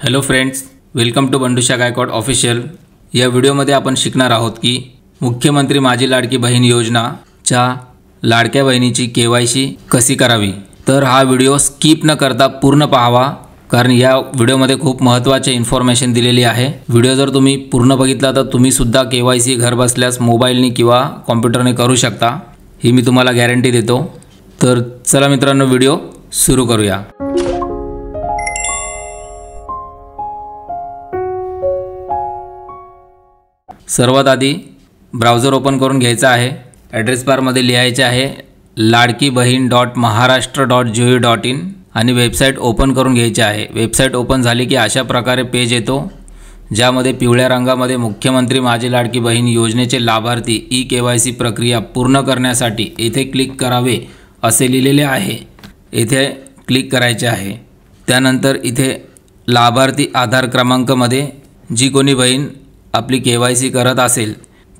Hello friends, welcome to Bandusha Gaikwad official. या व्हिडिओमध्ये आपण शिकणार आहोत की मुख्यमंत्री माझी लाडकी बहीण योजनाच्या लाडक्या बहिणीची केवायसी कशी करावी। तर हा व्हिडिओ स्किप न करता पूर्ण पाहावा, कारण या व्हिडिओमध्ये खूप महत्त्वाचे इन्फॉर्मेशन दिलेली आहे। व्हिडिओ जर तुम्ही पूर्ण बघितला तर तुम्ही सुद्धा केवायसी घर बसल्यास मोबाईलने किंवा कॉम्प्युटरने करू शकता, ही मी तुम्हाला गॅरंटी देतो। तर चला मित्रांनो, व्हिडिओ सुरू करूया। सर्वात आधी ब्राउझर ओपन करून घ्यायचा आहे। ॲड्रेस बारमध्ये लिहायचे आहे ladkibaheen.maharashtra.gov.in आणि वेबसाईट ओपन करून घ्यायची आहे। वेबसाईट ओपन झाली की अशा प्रकारे पेज येतो, ज्यामध्ये पिवळ्या रंगामध्ये मुख्यमंत्री माझी लाडकी बहीण योजनेचे लाभार्थी ई केवायसी प्रक्रिया पूर्ण करण्यासाठी येथे क्लिक करावे असे लिहिलेले आहे। येथे क्लिक करायचे आहे। त्यानंतर इथे लाभार्थी आधार क्रमांकामध्ये जी कोणी बहीण आपली केवायसी करत असेल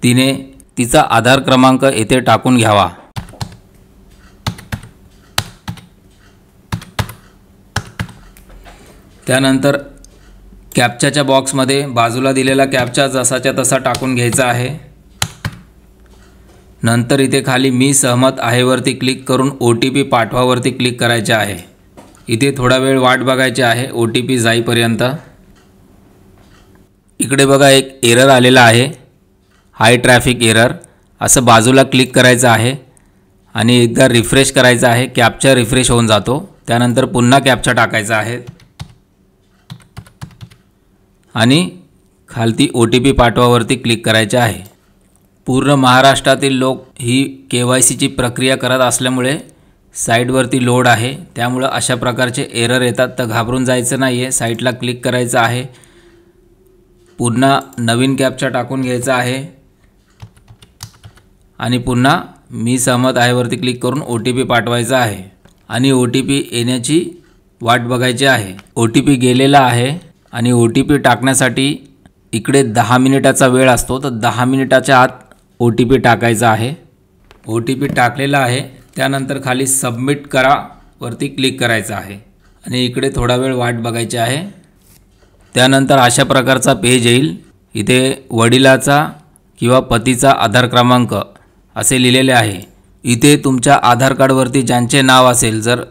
तिने तिचा आधार क्रमांक येथे टाकून घ्यावा। त्यानंतर कॅप्चाच्या बॉक्समध्ये बाजूला दिलेला कॅप्चा जसाच्या तसा टाकून घ्यायचा आहे। नंतर इथे खाली मी सहमत आहे वरती क्लिक करून OTP पाठवावरती क्लिक करायचे आहे। इथे थोडा वेळ वाट बघायची आहे OTP जाईपर्यंत। इकडे बघा एक एरर आलेला आहे, हाय ट्रॅफिक एरर, असं बाजूला क्लिक करायचं आहे आणि एकदा रिफ्रेश करायचं आहे। कॅप्चा रिफ्रेश होऊन जातो। त्यानंतर पुन्हा कॅप्चा टाकायचा आहे आणि खालती OTP पाठवावरती क्लिक करायचे आहे। पूर्ण महाराष्ट्रातील लोक ही केवायसीची प्रक्रिया करत असल्यामुळे साईटवरती लोड आहे, त्यामुळे अशा प्रकारचे एरर येतात। तर घाबरून जायचं नाही आहे, साईटला क्लिक करायचं आहे, पुन्हा नवीन कॅप्चा टाकून घ्यायचा आहे आणि पुन्हा मी सहमत आहे वरती क्लिक करून OTP पाठवायचा आहे आणि OTP येण्याची वाट बघायची आहे। OTP गेलेला आहे आणि OTP टाकण्यासाठी इकडे 10 मिनिटाचा वेळ असतो, तर 10 मिनिटाच्या आत OTP टाकायचा आहे। OTP टाकलेला आहे। त्यानंतर खाली सबमिट करा वरती क्लिक करायचं आहे आणि इकडे थोडा वेळ वाट बघायची आहे। त्यानंतर अशा प्रकारचा पेज येईल। इथे वडिलाचा किंवा पतीचा आधार क्रमांक असे लिहिलेले आहे। इथे तुमच्या आधार कार्डवरती ज्यांचे नाव असेल, जर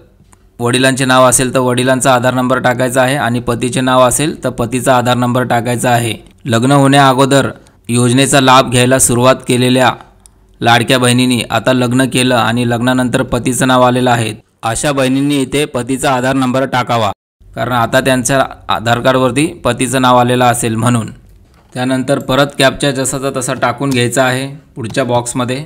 वडिलांचे नाव असेल तर वडिलांचा आधार नंबर टाकायचा आहे आणि पतीचे नाव असेल तर पतीचा आधार नंबर टाकायचा आहे। लग्न होण्याअगोदर योजनेचा लाभ घ्यायला सुरुवात केलेल्या लाडक्या बहिणींनी आता लग्न केलं आणि लग्नानंतर पतीचं नाव आलेलं आहे, अशा बहिणींनी इथे पतीचा आधार नंबर टाकावा, कारण आता त्यांच्या आधार कार्डवरती पतीचं नाव आलेलं असेल म्हणून। त्यानंतर परत कॅप्चा जसाचा तसा टाकून घ्यायचा आहे पुढच्या बॉक्समध्ये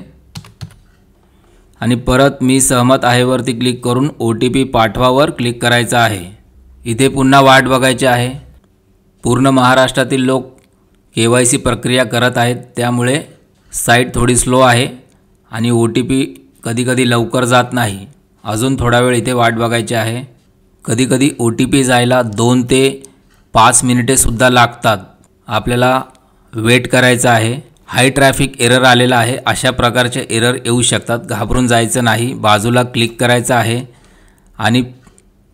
आणि परत मी सहमत आहे वरती क्लिक करून OTP पाठवावर क्लिक करायचं आहे। इथे पुन्हा वाट बघायची आहे। पूर्ण महाराष्ट्रातील लोक केवायसी प्रक्रिया करत आहेत, त्यामुळे साईट थोडी स्लो आहे आणि OTP कधीकधी लवकर जात नाही। अजून थोडा वेळ इथे वाट बघायची आहे। कधीकधी OTP जायला 2 ते 5 मिनिटे सुद्धा लागतात, आपल्याला वेट करायचं आहे। हाय ट्रॅफिक एरर आलेला आहे, अशा प्रकारचे एरर येऊ शकतात, घाबरून जायचं नाही। बाजूला क्लिक करायचं आहे आणि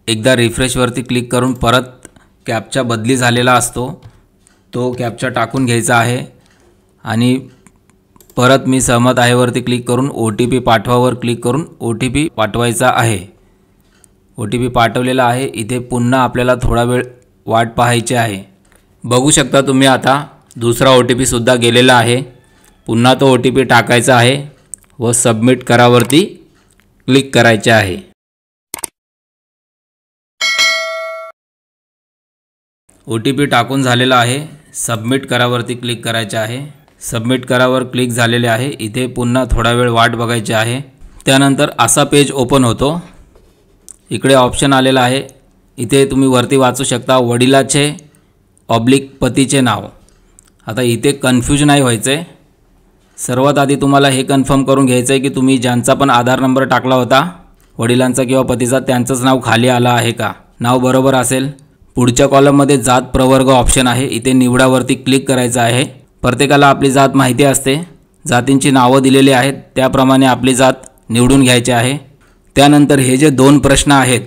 एकदा रिफ्रेशवरती क्लिक करून परत कॅप्चा बदली झालेला असतो, तो कॅप्चा टाकून घ्यायचा आहे आणि परत मी सहमत आहे वरती क्लिक करून OTP पाठवावर क्लिक करून OTP पाठवायचा आहे। OTP पाठवलेला आहे। इथे पुन्हा आपल्याला थोडा वेळ वाट पाहायची आहे। बघू शकता तुम्ही आता दुसरा OTP सुद्धा गेलेला आहे। पुन्हा तो OTP टाकायचा आहे व सबमिट करावरती क्लिक करायचे आहे। OTP टाकून झालेला आहे, सबमिट करावरती क्लिक करायचे आहे। सबमिट करावर क्लिक झालेले आहे। इथे पुन्हा थोडा वेळ वाट बघायची आहे। त्यानंतर असा पेज ओपन होतो। इकडे ऑप्शन आलेला आहे, इथे तुम्ही वरती वाचू शकता वडिलाचे पतीचे नाव। आता इथे कन्फ्यूज नाही व्हायचं आहे। सर्वात आधी तुम्हाला हे कन्फर्म करून घ्यायचं आहे की तुम्ही ज्यांचा पण आधार नंबर टाकला होता वडिलांचा किंवा पतीचा, त्यांचंच नाव खाली आलं आहे का, नाव बरोबर असेल। पुढच्या कॉलममध्ये जात प्रवर्ग ऑप्शन आहे, इथे निवडावरती क्लिक करायचं आहे। प्रत्येकाला आपली जात माहिती असते, जातींची नावं दिलेली आहेत, त्याप्रमाणे आपली जात निवडून घ्यायची आहे। त्यानंतर हे जे 2 प्रश्न आहेत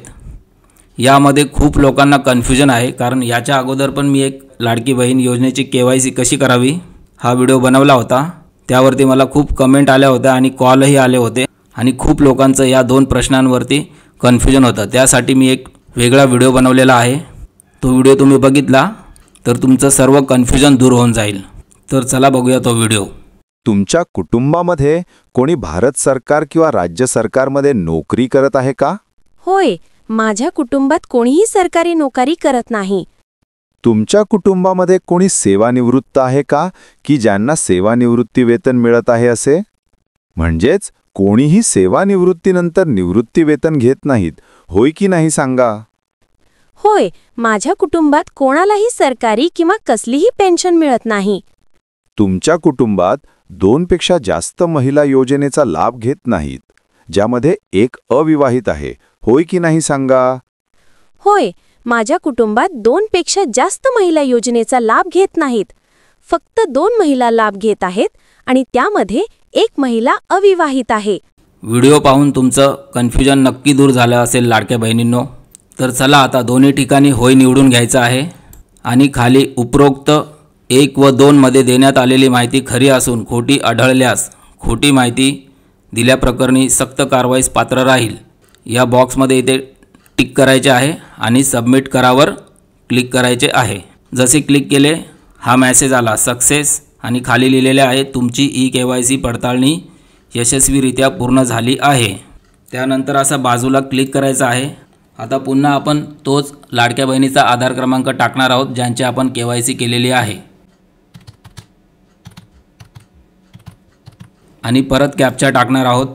यामध्ये खूप लोकांना कन्फ्युजन आहे, कारण याच्या अगोदर पण मी एक लाडकी बहीण योजनेची KYC कशी करावी हा व्हिडिओ बनवला होता। त्यावरती मला खूप कमेंट आल्या होत्या आणि कॉलही आले होते आणि खूप लोकांचं या दोन प्रश्नांवरती कन्फ्युजन होतं। त्यासाठी मी एक वेगळा व्हिडिओ बनवलेला आहे। तो व्हिडिओ तुम्ही बघितला तर तुमचं सर्व कन्फ्युजन दूर होऊन जाईल। तर चला बघूया तो व्हिडिओ। तुमच्या कुटुंबामध्ये कोणी भारत सरकार किंवा राज्य सरकारमध्ये नोकरी करत आहे का? होय, माझ्या कुटुंबात कोणीही सरकारी नोकरी करत नाही। तुमच्या कुटुंबामध्ये कोणी सेवानिवृत्त आहे का की ज्यांना सेवानिवृत्ती वेतन मिळत आहे असे? म्हणजेच कोणीही सेवानिवृत्तीनंतर निवृत्ती वेतन घेत नाहीत, होय की नाही सांगा? होय, माझ्या कुटुंबात कोणालाही सरकारी किंवा कसलीही पेन्शन मिळत नाही। तुमच्या कुटुंबात 2 पेक्षा जास्त महिला योजनेचा लाभ घेत नाहीत, ज्यामध्ये एक अविवाहित आहे, होय की नाही सांगा? होय, माझ्या कुटुंबात 2 पेक्षा जास्त महिला योजनेचा लाभ घेत नाहीत। फक्त 2 महिला लाभ घेत आहेत आणि त्यामध्ये एक महिला अविवाहित आहे। व्हिडिओ पाहून तुमचं कन्फ्युजन नक्की दूर झालं असेल लाडक्या बहिणींनो। तर चला आता दोन्ही ठिकाणी होय निवडून घ्यायचं आहे आणि खाली उपरोक्त 1 व 2 मध्ये देण्यात आलेली माहिती खरी असून खोटी आढळल्यास खोटी माहिती दिल्याप्रकरणी सक्त कारवाईस पात्र राहील या बॉक्समध्ये इथे टिक करायचे आहे आणि सबमिट करावर क्लिक करायचे आहे। जसे क्लिक केले हा मेसेज आला सक्सेस आणि खाली लिहिलेले आहे तुमची KYC पडताळणी यशस्वीरित्या पूर्ण झाली आहे। त्यानंतर असा बाजूला क्लिक करायचं आहे। आता पुन्हा आपण तोच लाडक्या बहिणीचा आधार क्रमांक टाकणार आहोत ज्यांची आपण KYC केलेली आहे आणि परत कॅप्चा टाकणार आहोत।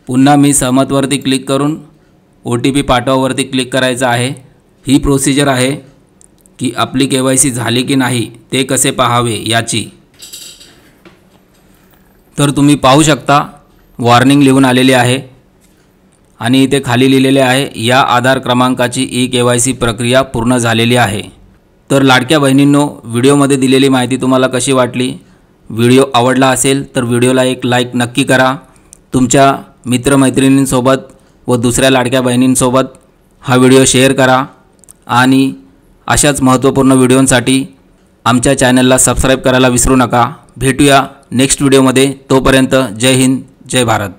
पुन्हा मी सहमतवरती क्लिक करून OTP पाठवावरती क्लिक करायचं आहे। ही प्रोसिजर आहे की आपली KYC झाली की नाही ते कसे पाहावे याची। तर तुम्ही पाहू शकता वॉर्निंग लिहून आलेली आहे आणि इथे खाली लिहिलेले आहे या आधार क्रमांकाची KYC प्रक्रिया पूर्ण झालेली आहे। तर लाडक्या बहिणींनो, व्हिडिओमध्ये दिलेली माहिती तुम्हाला कशी वाटली? व्हिडिओ आवडला असेल तर व्हिडिओला एक लाईक नक्की करा। तुमच्या मित्रमैत्रिणींसोबत व दुसऱ्या लाडक्या बहिणींसोबत हा व्हिडिओ शेअर करा आणि अशाच महत्त्वपूर्ण व्हिडिओंसाठी आमच्या चॅनलला सबस्क्राईब करायला विसरू नका। भेटूया नेक्स्ट व्हिडिओमध्ये। तोपर्यंत जय हिंद, जय भारत।